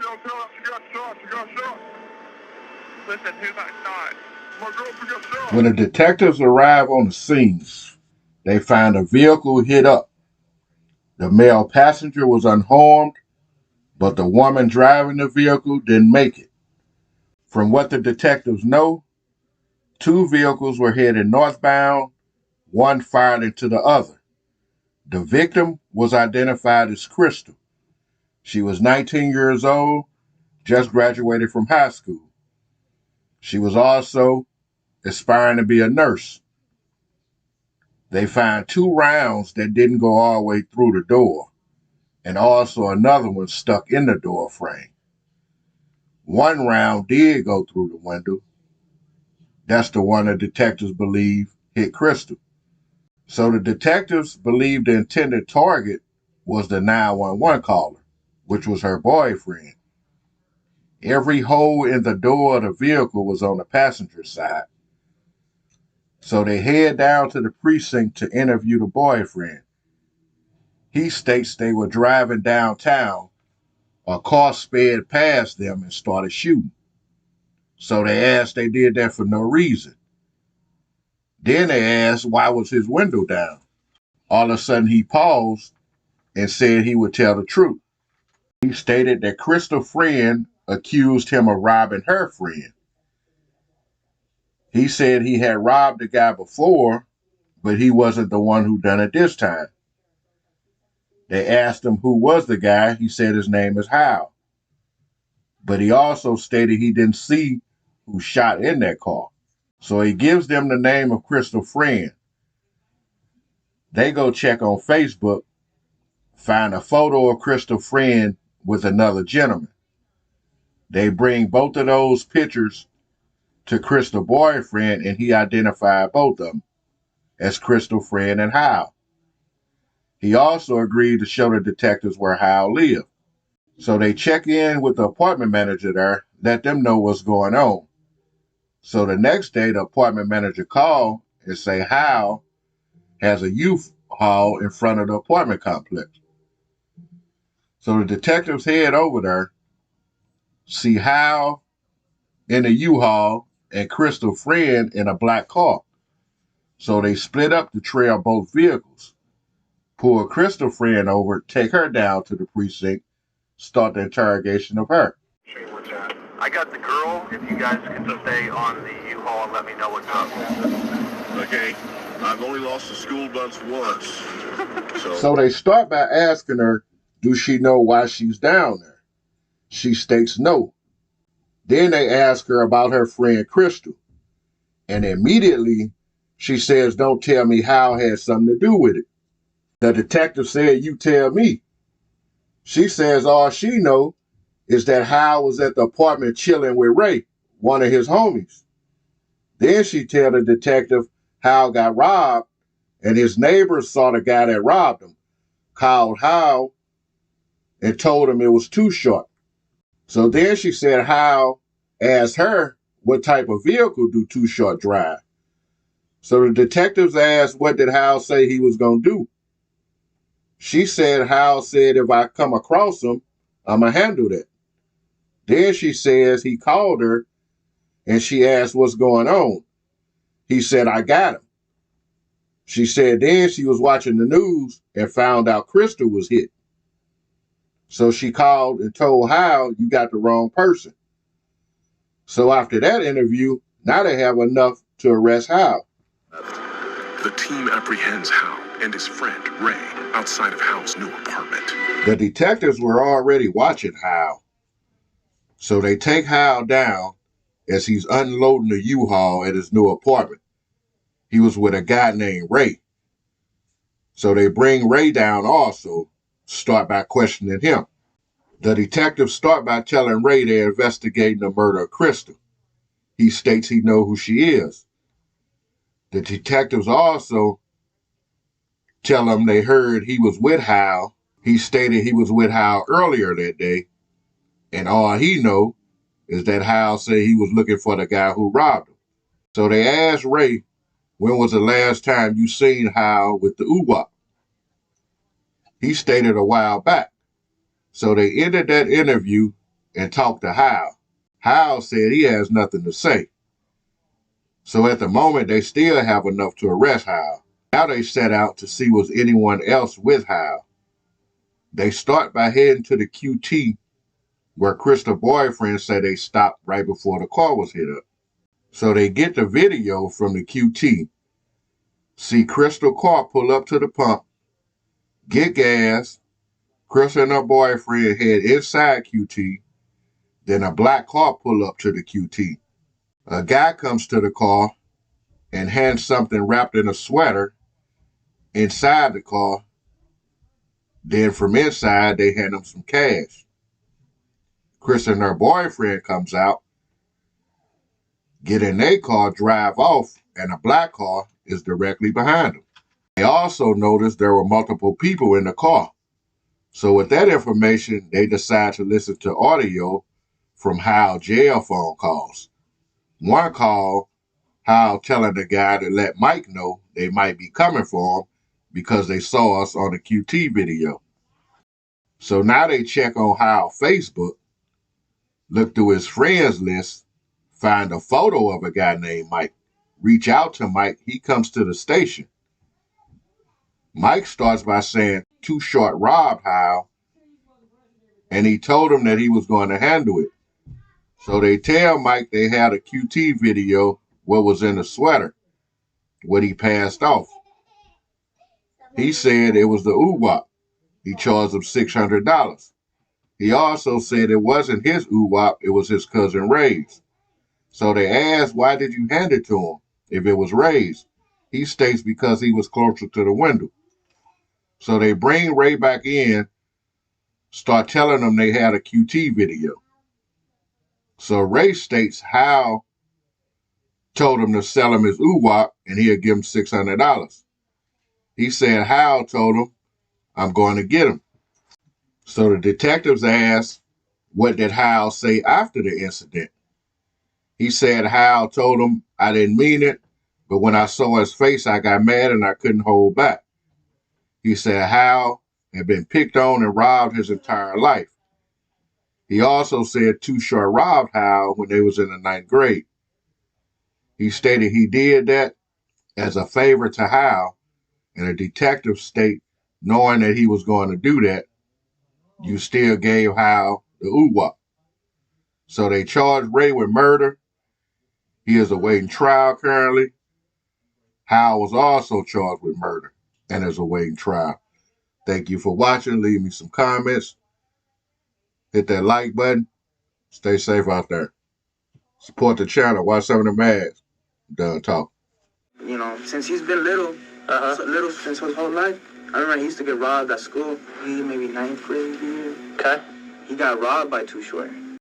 don't tell us she got shot. She got shot. Listen, who got shot? My girlfriend got shot. When the detectives arrive on the scene, they find a vehicle hit up. The male passenger was unharmed, but the woman driving the vehicle didn't make it. From what the detectives know, two vehicles were headed northbound, one fired into the other. The victim was identified as Crystal. She was 19 years old, just graduated from high school. She was also aspiring to be a nurse. They found two rounds that didn't go all the way through the door, and also another one stuck in the door frame. One round did go through the window. That's the one the detectives believe hit Crystal. So the detectives believe the intended target was the 911 caller, which was her boyfriend. Every hole in the door of the vehicle was on the passenger side. So they head down to the precinct to interview the boyfriend. He states they were driving downtown. A car sped past them and started shooting. So they asked they did that for no reason. Then they asked why was his window down. All of a sudden he paused and said he would tell the truth. He stated that Crystal's friend accused him of robbing her friend. He said he had robbed the guy before, but he wasn't the one who done it this time. They asked him who was the guy. He said his name is Hal. But he also stated he didn't see who shot in that car. So he gives them the name of Crystal's friend. They go check on Facebook, find a photo of Crystal's friend with another gentleman. They bring both of those pictures to Crystal's boyfriend, and he identified both of them as Crystal's friend and Hal. He also agreed to show the detectives where Hal lived. So they check in with the apartment manager there, let them know what's going on. So the next day, the apartment manager called and say Hal has a U-Haul in front of the apartment complex. So the detectives head over there, see Hal in a U-Haul and Crystal's friend in a black car. So they split up to trail both vehicles, pull Crystal's friend over, take her down to the precinct, start the interrogation of her. I got the girl. If you guys can just stay on the U-Haul and let me know what's up. Okay. I've only lost the school bus once. So they start by asking her, does she know why she's down there? She states no. Then they ask her about her friend Crystal. And immediately she says, don't tell me Hal had something to do with it. The detective said, you tell me. She says all she know is that Hal was at the apartment chilling with Ray, one of his homies. Then she tell the detective Hal got robbed, and his neighbors saw the guy that robbed him, called Hal, and told him it was Too Short. So then she said Hal asked her what type of vehicle do Too Short drive. So the detectives asked what did Hal say he was going to do. She said Hal said if I come across him, I'm going to handle that. Then she says he called her and she asked what's going on. He said, I got him. She said then she was watching the news and found out Crystal was hit. So she called and told Hal, you got the wrong person. So after that interview, now they have enough to arrest Hal. The team apprehends Hal and his friend Ray outside of Hal's new apartment. The detectives were already watching Hal. So they take Hal down as he's unloading the U-Haul at his new apartment. He was with a guy named Ray. So they bring Ray down also, start by questioning him. The detectives start by telling Ray they're investigating the murder of Crystal. He states he knows who she is. The detectives also tell him they heard he was with Hal. He stated he was with Hal earlier that day, and all he know is that Hal said he was looking for the guy who robbed him. So they asked Ray, when was the last time you seen Hal with the oo-wop? He stated a while back. So they ended that interview and talked to Hal. Hal said he has nothing to say. So at the moment, they still have enough to arrest Hal. Now they set out to see was anyone else with Hal. They start by heading to the QT where Crystal's boyfriend said they stopped right before the car was hit up. So they get the video from the QT, see Crystal's car pull up to the pump, get gas, Crystal and her boyfriend head inside QT, then a black car pull up to the QT. A guy comes to the car and hands something wrapped in a sweater inside the car. Then from inside, they hand him some cash. Chris and her boyfriend comes out, get in their car, drive off, and a black car is directly behind them. They also noticed there were multiple people in the car. So with that information, they decide to listen to audio from Hal's jail phone calls. One call, Hal telling the guy to let Mike know they might be coming for him because they saw us on the QT video. So now they check on Hal's Facebook, look through his friends list, find a photo of a guy named Mike, reach out to Mike, he comes to the station. Mike starts by saying Too Short robbed Hal, and he told him that he was going to handle it. So they tell Mike they had a QT video what was in the sweater, what he passed off. He said it was the UWAP. He charged him $600. He also said it wasn't his UWAP, it was his cousin Ray's. So they asked, why did you hand it to him if it was Ray's? He states because he was closer to the window. So they bring Ray back in, start telling them they had a QT video. So Ray states Hal told him to sell him his UWAP and he'll give him $600. He said Hal told him, I'm going to get him. So the detectives asked, what did Hal say after the incident? He said Hal told him, I didn't mean it, but when I saw his face, I got mad and I couldn't hold back. He said Hal had been picked on and robbed his entire life. He also said Too Short robbed Hal when they was in the 9th grade. He stated he did that as a favor to Hal, and a detective state, knowing that he was going to do that, you still gave Hal the UWAP. So they charged Ray with murder. He is awaiting trial currently. Hal was also charged with murder and is awaiting trial. Thank you for watching. Leave me some comments. Hit that like button. Stay safe out there. Support the channel. Watch some of the ads. Done talking. You know, since he's been little, since his whole life, I remember he used to get robbed at school. He maybe 9th grade year. Okay. He got robbed by Too Short.